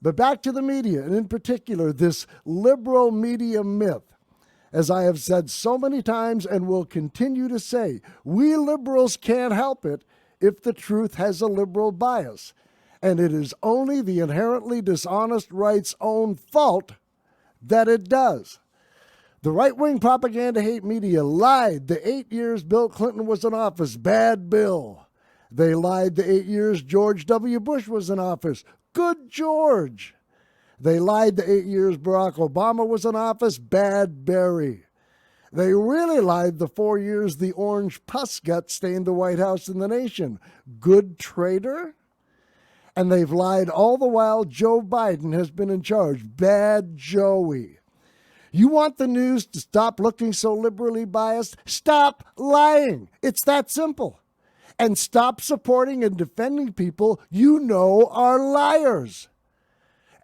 But back to the media, and in particular, this liberal media myth. As I have said so many times and will continue to say, we liberals can't help it if the truth has a liberal bias. And it is only the inherently dishonest right's own fault that it does. The right-wing propaganda hate media lied the 8 years Bill Clinton was in office. Bad Bill. They lied the 8 years George W. Bush was in office. Good George. They lied the 8 years Barack Obama was in office. Bad Barry. They really lied the 4 years the orange pus gut stained the White House and the nation. Good traitor. And they've lied all the while Joe Biden has been in charge. Bad Joey. You want the news to stop looking so liberally biased? Stop lying. It's that simple. And stop supporting and defending people you know are liars.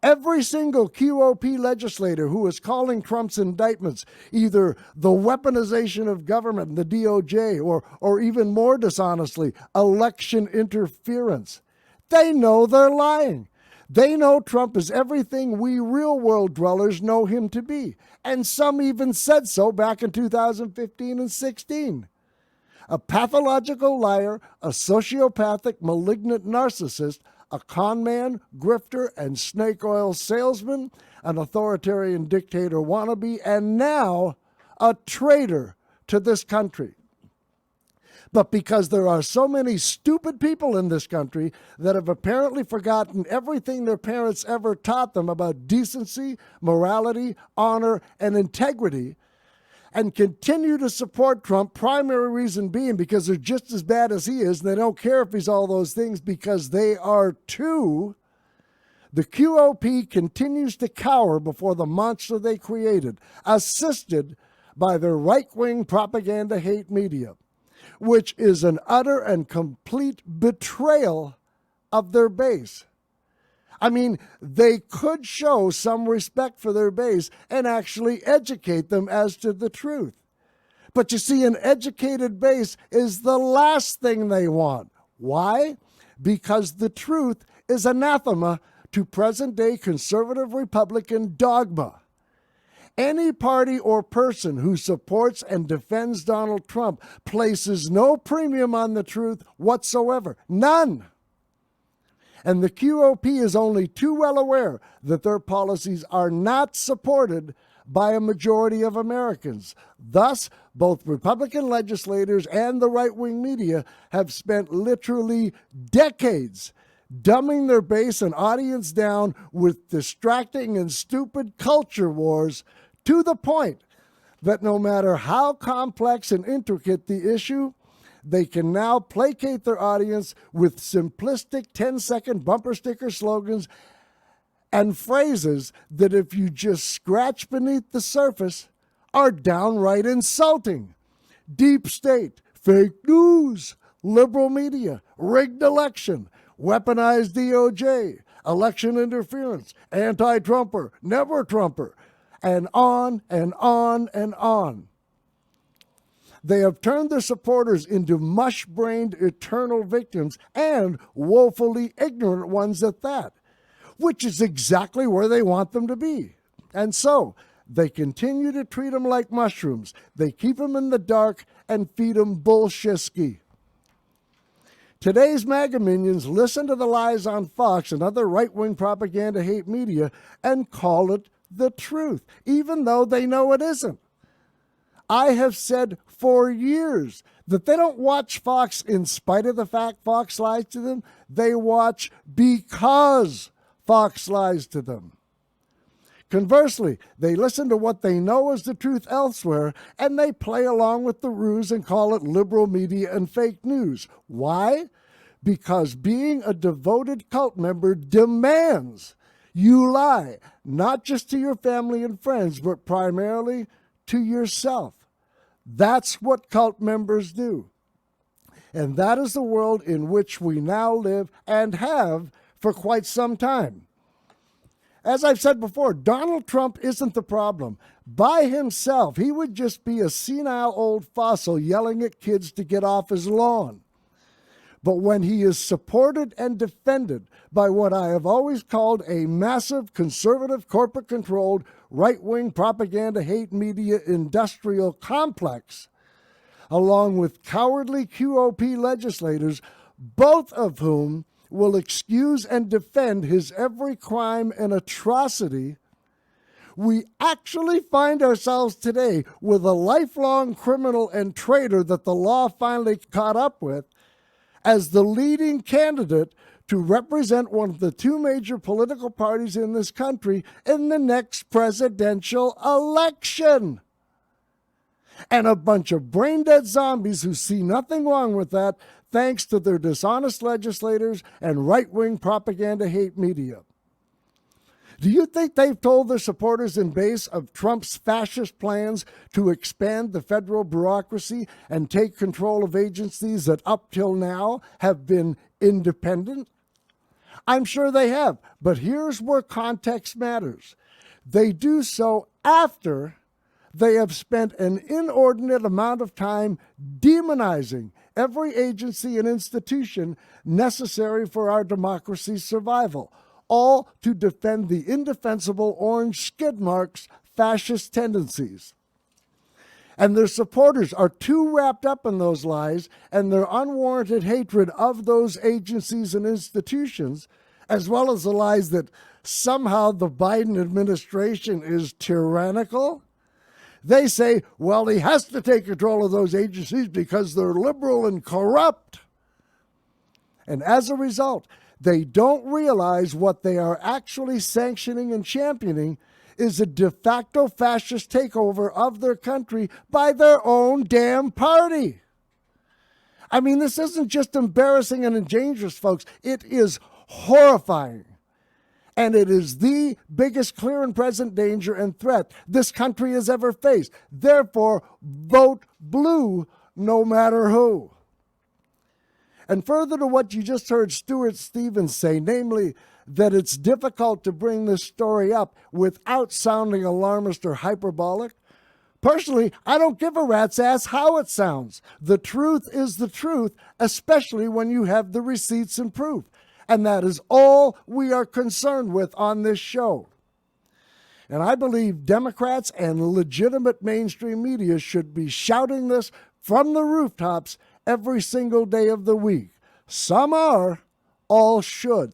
Every single QOP legislator who is calling Trump's indictments either the weaponization of government, the DOJ, or even more dishonestly, election interference, they know they're lying. They know Trump is everything we real-world dwellers know him to be. And some even said so back in 2015 and 16. A pathological liar, a sociopathic, malignant narcissist, a con man, grifter, and snake oil salesman, an authoritarian dictator wannabe, and now a traitor to this country. But because there are so many stupid people in this country that have apparently forgotten everything their parents ever taught them about decency, morality, honor, and integrity, and continue to support Trump, primary reason being because they're just as bad as he is, and they don't care if he's all those things because they are too, the QOP continues to cower before the monster they created, assisted by their right-wing propaganda hate media, which is an utter and complete betrayal of their base. I mean, they could show some respect for their base and actually educate them as to the truth. But you see, an educated base is the last thing they want. Why? Because the truth is anathema to present-day conservative Republican dogma. Any party or person who supports and defends Donald Trump places no premium on the truth whatsoever. None. And the QOP is only too well aware that their policies are not supported by a majority of Americans. Thus, both Republican legislators and the right-wing media have spent literally decades dumbing their base and audience down with distracting and stupid culture wars to the point that no matter how complex and intricate the issue, they can now placate their audience with simplistic 10-second bumper sticker slogans and phrases that, if you just scratch beneath the surface, are downright insulting. Deep state, fake news, liberal media, rigged election, weaponized DOJ, election interference, anti-Trumper, never Trumper, and on and on and on. They have turned their supporters into mush-brained eternal victims and woefully ignorant ones at that, which is exactly where they want them to be. And so they continue to treat them like mushrooms. They keep them in the dark and feed them bullshisky. Today's MAGA minions listen to the lies on Fox and other right-wing propaganda hate media and call it the truth, even though they know it isn't. I have said for years that they don't watch Fox in spite of the fact Fox lies to them. They watch because Fox lies to them. Conversely, they listen to what they know is the truth elsewhere, and they play along with the ruse and call it liberal media and fake news. Why? Because being a devoted cult member demands you lie, not just to your family and friends, but primarily to yourself. That's what cult members do. And that is the world in which we now live and have for quite some time. As I've said before, Donald Trump isn't the problem. By himself, he would just be a senile old fossil yelling at kids to get off his lawn. But when he is supported and defended by what I have always called a massive conservative corporate-controlled right-wing propaganda hate media industrial complex, along with cowardly QOP legislators, both of whom will excuse and defend his every crime and atrocity, we actually find ourselves today with a lifelong criminal and traitor that the law finally caught up with as the leading candidate to represent one of the two major political parties in this country in the next presidential election. And a bunch of brain-dead zombies who see nothing wrong with that, thanks to their dishonest legislators and right-wing propaganda hate media. Do you think they've told their supporters in base of Trump's fascist plans to expand the federal bureaucracy and take control of agencies that up till now have been independent? I'm sure they have, but here's where context matters. They do so after they have spent an inordinate amount of time demonizing every agency and institution necessary for our democracy's survival, all to defend the indefensible orange skid marks fascist tendencies. And their supporters are too wrapped up in those lies and their unwarranted hatred of those agencies and institutions, as well as the lies that somehow the Biden administration is tyrannical. They say, well, he has to take control of those agencies because they're liberal and corrupt. And as a result, they don't realize what they are actually sanctioning and championing is a de facto fascist takeover of their country by their own damn party. I mean, this isn't just embarrassing and dangerous, folks. It is horrifying. And it is the biggest clear and present danger and threat this country has ever faced. Therefore, vote blue no matter who. And further to what you just heard Stuart Stevens say, namely that it's difficult to bring this story up without sounding alarmist or hyperbolic, personally, I don't give a rat's ass how it sounds. The truth is the truth, especially when you have the receipts and proof. And that is all we are concerned with on this show. And I believe Democrats and legitimate mainstream media should be shouting this from the rooftops every single day of the week. Some are, all should.